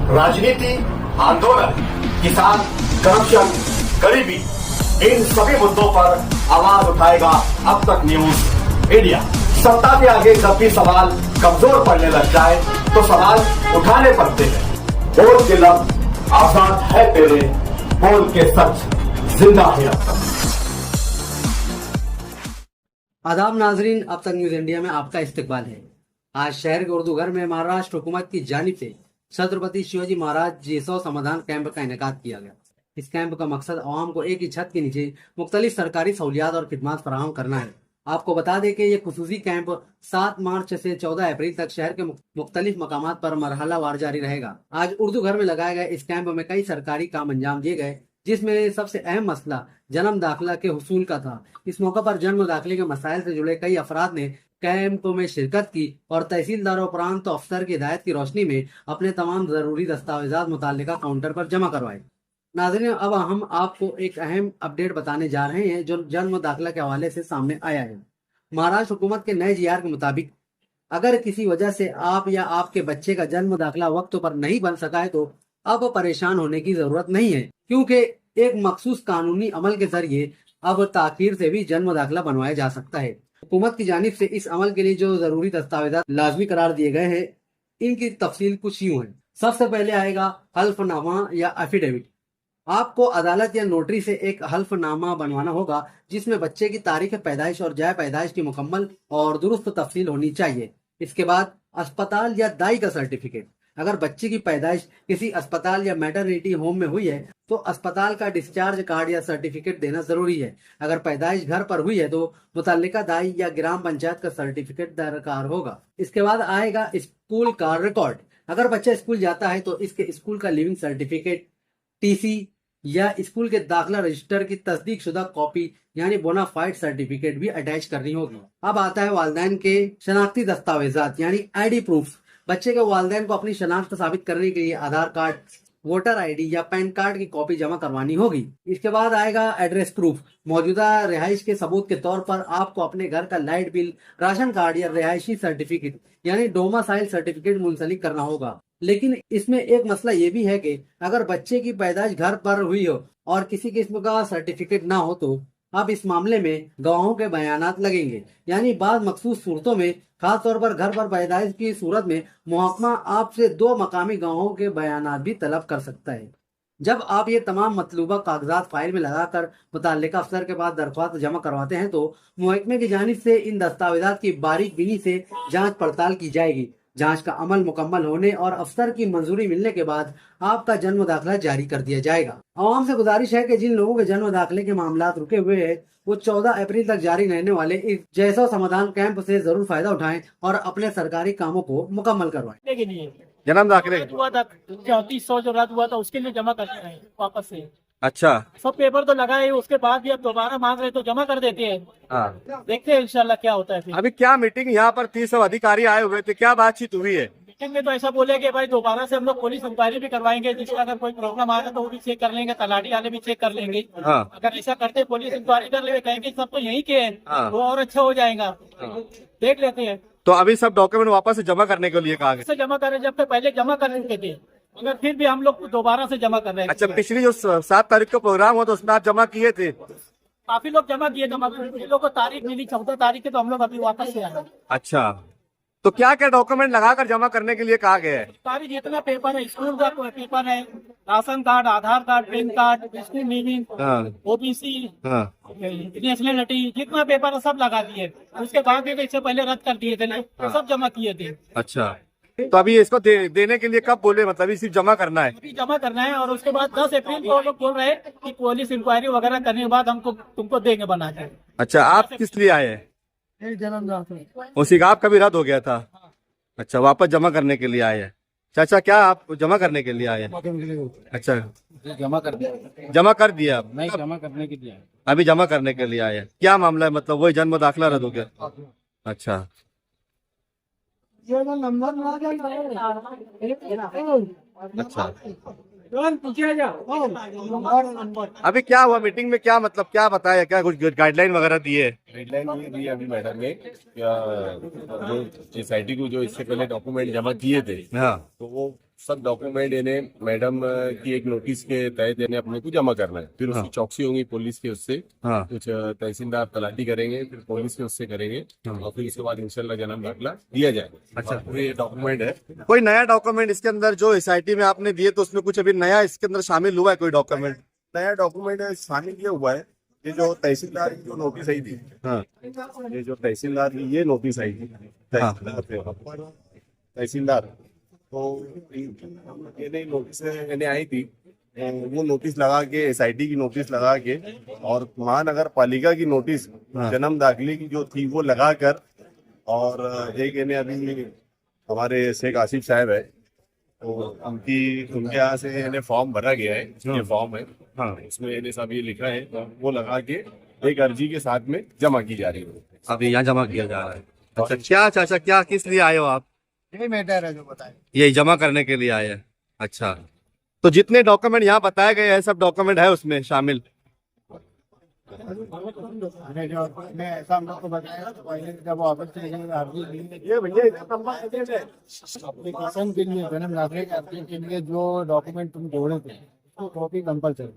राजनीति, आंदोलन, किसान, करप्शन, गरीबी, इन सभी मुद्दों पर आवाज उठाएगा अब तक न्यूज इंडिया। सत्ता के आगे जब भी सवाल कमजोर पड़ने लग जाए तो सवाल उठाने पड़ते हैं। बोल के लफ्ज आजाद है तेरे, बोल के सच जिंदा है अब तक। आदाब नाजरीन, अब तक न्यूज इंडिया में आपका इस्तकबाल है। आज शहर के उर्दू घर में महाराष्ट्र हुकूमत की जानिब से छत्रपति शिवाजी महाराज जेसो समाधान कैंप का इनेकाद किया गया। इस कैंप का मकसद आवाम को एक ही छत के नीचे मुख्तलिफ सरकारी सहूलियात और खिदमात फराहम करना है। आपको बता दें कि ये खुसूसी कैंप 7 मार्च से 14 अप्रैल तक शहर के मुख्तलिफ मकामात पर मरहलावार जारी रहेगा। आज उर्दू घर में लगाए गए इस कैंप में कई सरकारी काम अंजाम दिए गए, जिसमें सबसे अहम मसला जन्म दाखिला के हुसूल का था। इस मौका पर जन्म दाखिले के मसाइल से जुड़े कई अफराद ने कैंप में शिरकत की और तहसीलदार और प्रांत अफसर की हिदायत की रोशनी में अपने तमाम जरूरी दस्तावेजात मुताल्लिका काउंटर पर जमा करवाए। नाज़रीन, अब हम आपको एक अहम अपडेट बताने जा रहे हैं जो जन्म दाखिला के हवाले से सामने आया है। महाराष्ट्र हुकूमत के नए जीआर के मुताबिक अगर किसी वजह से आप या आपके बच्चे का जन्म दाखिला वक्त पर नहीं बन सका है तो अब परेशान होने की जरूरत नहीं है, क्योंकि एक मखसूस कानूनी अमल के जरिए अब ताखीर से भी जन्म दाखिला बनवाया जा सकता है। हुकूमत की जानिब से इस अमल के लिए जो जरूरी दस्तावेजात लाजमी करार दिए गए हैं, इनकी तफसील कुछ यूं है। सबसे पहले आएगा हल्फनामा या एफिडेविट। आपको अदालत या नोटरी से एक हल्फनामा बनवाना होगा जिसमें बच्चे की तारीख पैदाइश और जाए पैदाइश की मुकम्मल और दुरुस्त तफसील होनी चाहिए। इसके बाद अस्पताल या दाई का सर्टिफिकेट। अगर बच्चे की पैदाइश किसी अस्पताल या मैटरनिटी होम में हुई है तो अस्पताल का डिस्चार्ज कार्ड या सर्टिफिकेट देना जरूरी है। अगर पैदाइश घर पर हुई है तो मुतल्लिका दाई या ग्राम पंचायत का सर्टिफिकेट दरकार होगा। इसके बाद आएगा स्कूल का रिकॉर्ड। अगर बच्चा स्कूल जाता है तो इसके स्कूल का लिविंग सर्टिफिकेट, टीसी या स्कूल के दाखिला रजिस्टर की तस्दीक शुदा कॉपी यानी बोनाफाइड सर्टिफिकेट भी अटैच करनी होगी। अब आता है वालिदैन के शनाख्ती दस्तावेजात यानी आईडी प्रूफ। बच्चे के वालिदैन को अपनी शनाख्त साबित करने के लिए आधार कार्ड, वोटर आईडी या पैन कार्ड की कॉपी जमा करवानी होगी। इसके बाद आएगा एड्रेस प्रूफ। मौजूदा रिहाइश के सबूत के तौर पर आपको अपने घर का लाइट बिल, राशन कार्ड या रिहायशी सर्टिफिकेट यानी डोमासाइल सर्टिफिकेट मुंसलिक करना होगा। लेकिन इसमें एक मसला ये भी है कि अगर बच्चे की पैदाइश घर पर हुई हो और किसी किस्म का सर्टिफिकेट ना हो तो अब इस मामले में गवाहों के बयानात लगेंगे। यानी बाद मखसूस सूरतों में, खास तौर पर घर पर पैदाइश की सूरत में, मुहकमा आपसे 2 मकामी गवाहों के बयानात भी तलब कर सकता है। जब आप ये तमाम मतलूबा कागजात फाइल में लगाकर मुतल्लिका अफसर के पास दरख्वास्त जमा करवाते हैं तो महकमे की जानिब से इन दस्तावेजात की बारीक बीनी से जांच पड़ताल की जाएगी। जांच का अमल मुकम्मल होने और अफसर की मंजूरी मिलने के बाद आपका जन्म दाखिला जारी कर दिया जाएगा। आवाम से गुजारिश है कि जिन लोगों के जन्म दाखिले के मामला रुके हुए हैं वो 14 अप्रैल तक जारी रहने वाले इस जैसो समाधान कैंप से जरूर फायदा उठाएं और अपने सरकारी कामों को मुकम्मल करवाएं। जन्म दाखिले हुआ था 3400 जो रद्द हुआ था उसके लिए जमा करते हैं वापस से। अच्छा, सब पेपर तो लगाए, उसके बाद भी अब दोबारा मांग रहे तो जमा कर देते हैं। हाँ। देखते हैं इंशाल्लाह क्या होता है फिर। अभी क्या मीटिंग यहाँ पर 30 अधिकारी आए हुए थे, क्या बातचीत हुई है? मीटिंग में तो ऐसा बोले कि भाई दोबारा से हम लोग पुलिस इंक्वायरी भी करवाएंगे, जिसका अगर कोई प्रॉब्लम आएगा तो वो भी चेक कर लेंगे, तलाटी वाले भी चेक कर लेंगे। हाँ। अगर ऐसा करते पुलिस इंक्वायरी कर ले, कहेंगे सब तो यही के हैं, हाँ। वो और अच्छा हो जाएगा। देख लेते हैं। तो अभी सब डॉक्यूमेंट वापस से जमा करने के लिए कहा गया। से जमा करें, जब पहले जमा कर चुके थे मगर फिर भी हम लोग दोबारा से जमा कर रहे हैं। अच्छा, पिछली जो 7 तारीख का प्रोग्राम हुआ तो उसमें आप जमा किए थे? काफी लोग जमा किए, लोगों को तारीख मिली 14 तारीख के, तो हम लोग अभी वापस से आए। अच्छा, तो क्या क्या डॉक्यूमेंट लगाकर जमा करने के लिए कहा गया है? सारी जितना पेपर है, स्कूल का पेपर है, ration card, Aadhaar card, PAN card, school leaving, OBC, nationality, जितना पेपर है सब लगा दिए। उसके बाद भी इससे पहले रद्द कर दिए थे ना, तो सब जमा किए थे। अच्छा, तो अभी इसको देने के लिए कब बोले, मतलब अभी सिर्फ जमा करना है? अभी जमा करना है और उसके बाद 10 अप्रैल को लोग बोल रहे हैं कि पुलिस इंक्वायरी वगैरह करने के बाद हमको तुमको देंगे बना के। अच्छा, आप किस लिए आए हैं? उसी का आपका भी रद्द हो गया था? अच्छा, वापस जमा करने के लिए आए हैं। चाचा, क्या आप जमा करने के लिए आए हैं? अच्छा, जमा कर दिया। जमा कर दिया? नहीं, जमा करने के लिए। अभी जमा करने के लिए आए हैं। क्या मामला है, मतलब वही जन्म दाखिला रद्द हो गया? अच्छा, अच्छा, अभी क्या हुआ मीटिंग में, क्या मतलब क्या बताया, क्या कुछ गाइडलाइन वगैरह दिए? गाइडलाइन ये दी अभी मैडम ने, क्या जो सोसाइटी को जो इससे पहले डॉक्यूमेंट जमा किए थे, हाँ, तो वो सब डॉक्यूमेंट इन्हें मैडम की एक नोटिस के तहत इन्हें अपने को जमा करना है। फिर उसकी चौकसी होगी पुलिस के उससे, हाँ कुछ तहसीलदार तलाटी करेंगे, फिर पुलिस के उससे करेंगे और फिर उसके बाद इंशाल्लाह जन्म दाखिला दिया जाएगा। अच्छा। पूरे डॉक्यूमेंट है। कोई नया डॉक्यूमेंट इसके अंदर जो एसआईटी में आपने दिए तो उसमें कुछ अभी नया इसके अंदर शामिल हुआ है कोई डॉक्यूमेंट? नया डॉक्यूमेंट शामिल ये हुआ है, ये जो तहसीलदार की जो नोटिस आई थी, हाँ ये जो तहसीलदार की ये नोटिस आई थी तहसीलदार तो ये नहीं नोटिस इन्हें आई थी, वो नोटिस लगा के एसआईटी की नोटिस लगा के और महानगर पालिका की नोटिस जन्म दाखिले की जो थी वो लगा कर, और एक इन्हें अभी हमारे शेख आसिफ साहब है तो उनके यहाँ से इन्हें फॉर्म भरा गया है, ये फॉर्म है, हाँ इसमें इन्हें सब ये लिखा है, वो लगा के एक अर्जी के साथ में जमा की जा रही है। अभी यहाँ जमा किया जा रहा है। अच्छा क्या चाचा, क्या किस लिए आए हो आप? यही मैटर है जो बताए। ये जमा करने के लिए आए हैं। अच्छा, तो जितने डॉक्यूमेंट यहाँ बताए गए हैं सब डॉक्यूमेंट है उसमें शामिल? मैं ऐसा हम लोग को बताया तो पहले जब ऑफिस से एप्लीकेशन के लिए जन्म दाखिले के अर्जी के लिए जो डॉक्यूमेंट तुम जोड़े थे वो कॉपी कंपलसरी,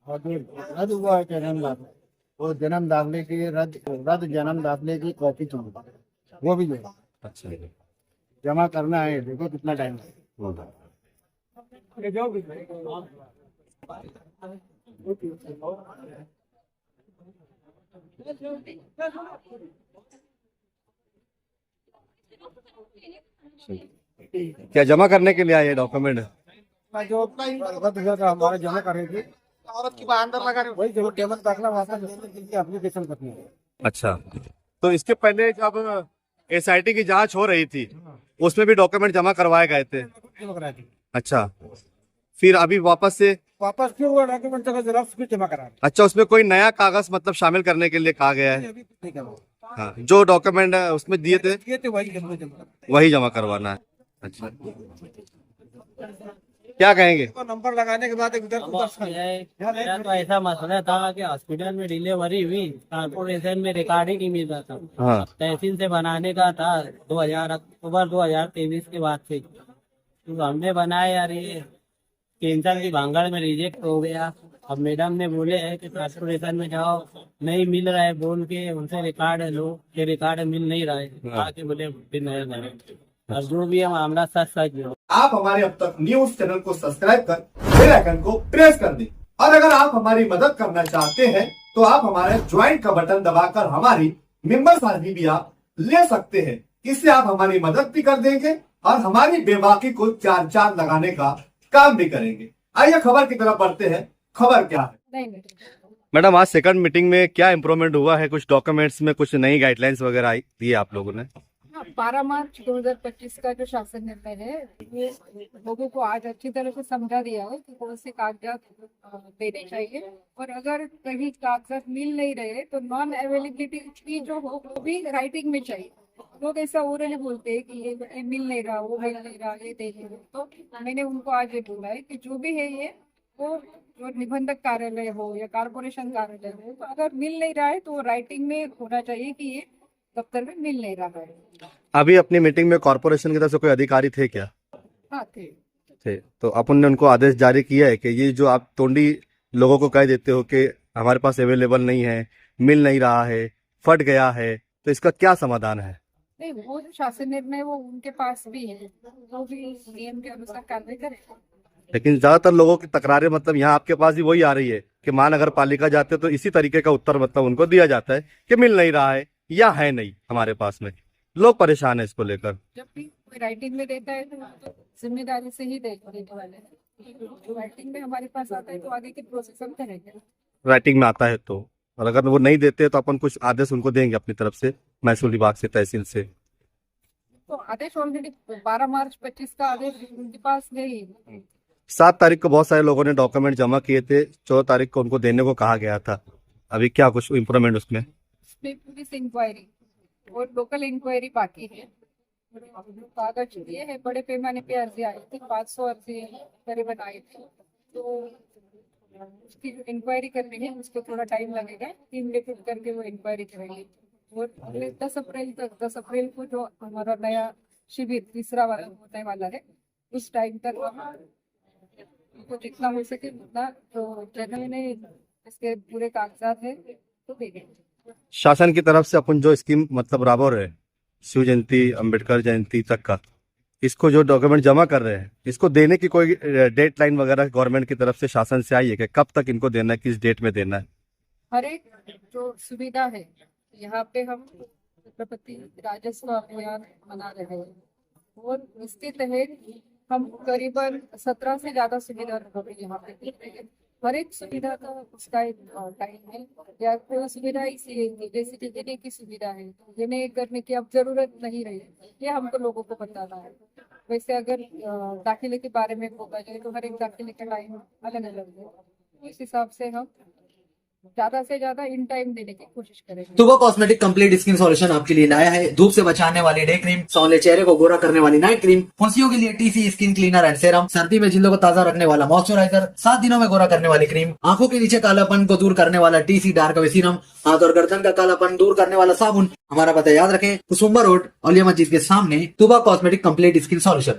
और जो रद्द हुआ है जन्म दाखिले वो जन्म दाखिले की रद्द जन्म दाखिले की कॉपी चाहिए, वो भी जोड़ो। अच्छा जमा करना है, देखो कितना टाइम है। क्या जमा करने के लिए आए डॉक्यूमेंट? जो हमारा जमा करेगी औरत की अंदर लगा रहे वही जो टेबल दाखिला वापस लेने के लिए एप्लीकेशन करनी है। अच्छा, तो इसके पहले जब एसआईटी की जांच हो रही थी उसमें भी डॉक्यूमेंट जमा करवाए गए थे? अच्छा, फिर अभी वापस फिर वो डॉक्यूमेंट का जेरॉक्स भी जमा करा। अच्छा, उसमें कोई नया कागज मतलब शामिल करने के लिए कहा गया है? हाँ, जो डॉक्यूमेंट उसमें दिए थे वही जमा करवाना है। अच्छा, क्या कहेंगे? तो नंबर लगाने के बाद मेरा तो ऐसा मसला था कि हॉस्पिटल में डिलीवरी हुई, कॉर्पोरेशन में रिकॉर्ड ही नहीं मिल रहा था। हाँ तहसील से बनाने का था 2000 अक्टूबर 2023 के बाद से, तो हमने बनाया यार ये कैंसर की भांगड़ में रिजेक्ट हो गया। अब मैडम ने बोले है कि कॉर्पोरेशन में जाओ, नहीं मिल रहा है बोल के उनसे रिकॉर्ड लो, ये रिकॉर्ड मिल नहीं रहा है, आके बोले फिर नया करें। अब जो भी है मामला सच सच हो। आप हमारे अब तक न्यूज चैनल को सब्सक्राइब कर बेल आइकन को प्रेस कर दें, और अगर आप हमारी मदद करना चाहते हैं तो आप हमारे ज्वाइन का बटन दबाकर हमारी मेंबर्स आईडी भी आप ले सकते हैं। इससे आप हमारी मदद भी कर देंगे और हमारी बेबाकी को चार चांद लगाने का काम भी करेंगे। आइए खबर की तरफ बढ़ते हैं। खबर क्या है? मैडम, आज सेकंड मीटिंग में क्या इम्प्रूवमेंट हुआ है? कुछ डॉक्यूमेंट्स में कुछ नई गाइडलाइंस वगैरह आई दिए आप लोगों ने? 12 मार्च 2025 का जो शासन निर्णय है ये लोगों को आज अच्छी तरह से समझा दिया है कि कौन से कागजात देने चाहिए, और अगर कहीं कागजात मिल नहीं रहे तो नॉन अवेलेबिलिटी जो हो वो भी राइटिंग में चाहिए। लोग ऐसा ओरली बोलते हैं कि ये मिल नहीं रहा, वो मिल नहीं रहा, ये दे नहीं रहा। तो मैंने उनको आज ये बोला है कि जो भी है ये वो जो निबंधक कार्यालय हो या कारपोरेशन कार्यालय हो, तो अगर मिल नहीं रहा है तो राइटिंग में होना चाहिए कि ये दफ्तर में मिल नहीं रहा है। अभी अपनी मीटिंग में कॉर्पोरेशन की तरफ से कोई अधिकारी थे क्या? हाँ थे। तो अपन ने उनको आदेश जारी किया है कि ये जो आप तोंडी लोगों को कह देते हो कि हमारे पास अवेलेबल नहीं है, मिल नहीं रहा है, फट गया है, तो इसका क्या समाधान है? नहीं, वो जो शासन निर्णय वो उनके पास भी है, वो भी नियम के अनुसार कार्रवाई करेगा। लेकिन ज्यादातर लोगों की तकरारें मतलब यहाँ आपके पास भी वही आ रही है कि महानगर पालिका जाते तो इसी तरीके का उत्तर मतलब उनको दिया जाता है कि मिल नहीं रहा है या है नहीं हमारे पास में। लोग परेशान है इसको लेकर। जब भी कोई राइटिंग में देता है तो जिम्मेदारी से ही देने वाले हैं। जो राइटिंग में हमारे पास आता है तो आगे की प्रोसेस हम करेंगे। राइटिंग में आता है तो, और अगर वो नहीं देते तो अपन कुछ आदेश उनको देंगे अपनी तरफ से, महसूल विभाग से, तहसील से। तो आदेश ऑलरेडी 12 मार्च 25 का आदेश उनके पास है ही। 7 तारीख को बहुत सारे लोगों ने डॉक्यूमेंट जमा किए थे, 14 तारीख को उनको देने को कहा गया था। अभी क्या कुछ इम्प्रूवमेंट उसमें? पुलिस इंक्वायरी और लोकल इंक्वायरी बाकी है। कागज दिए है, बड़े पैमाने पे अर्जी आई थी, 500 अर्जी करीबन आई थी, तो उसकी जो इंक्वायरी करनी है उसको थोड़ा टाइम लगेगा। टीम रिक्रूट करके वो इंक्वायरी करेंगे और अगले 10 अप्रैल को जो हमारा नया शिविर तीसरा वाला होने वाला है उस टाइम तक हम उनको जितना हो सके उतना तो जेन्युइन इसके पूरे कागजात है तो देंगे। शासन की तरफ से अपन जो स्कीम मतलब राबो रहे, शिव जयंती अम्बेडकर जयंती तक का, इसको जो डॉक्यूमेंट जमा कर रहे हैं, इसको देने की कोई डेट लाइन वगैरह गवर्नमेंट की तरफ से शासन से आई है कि कब तक इनको देना है, किस डेट में देना है? हर एक जो सुविधा है यहाँ पे हम छत्रपति राजस्व अभियान मना रहे हैं और इसके तहत हम करीबन 17 से ज्यादा सुविधा यहाँ पे दे रहे हैं। हर एक सुविधा का उसका एक टाइम है, या कोई सुविधा इसी है जैसे कि देने की सुविधा है तो देने करने की अब जरूरत नहीं रही, ये हमको लोगों को बताना है। वैसे अगर दाखिले के बारे में बोला जाए तो हर एक दाखिले का टाइम अलग अलग है, इस हिसाब से हम ज्यादा से ज्यादा इन टाइम देने की कोशिश करेंगे। तुबा कॉस्मेटिक कंप्लीट स्किन सॉल्यूशन आपके लिए लाया है धूप से बचाने वाली डे क्रीम, सौंले चेहरे को गोरा करने वाली नाइट क्रीम, फुंसियों के लिए TC skin cleaner and serum, सर्दी में जिल्दों को ताजा रखने वाला मॉइस्चराइजर, 7 दिनों में गोरा करने वाली क्रीम, आंखों के नीचे कालापन को दूर करने वाला टीसी डार्क वे सीरम, हाथ और गर्दन का कालापन दूर करने वाला साबुन। हमारा पता याद रखें, कुसुम्बा रोड, औलिया मस्जिद के सामने, तुबा कॉस्मेटिक कंप्लीट स्किन सॉल्यूशन।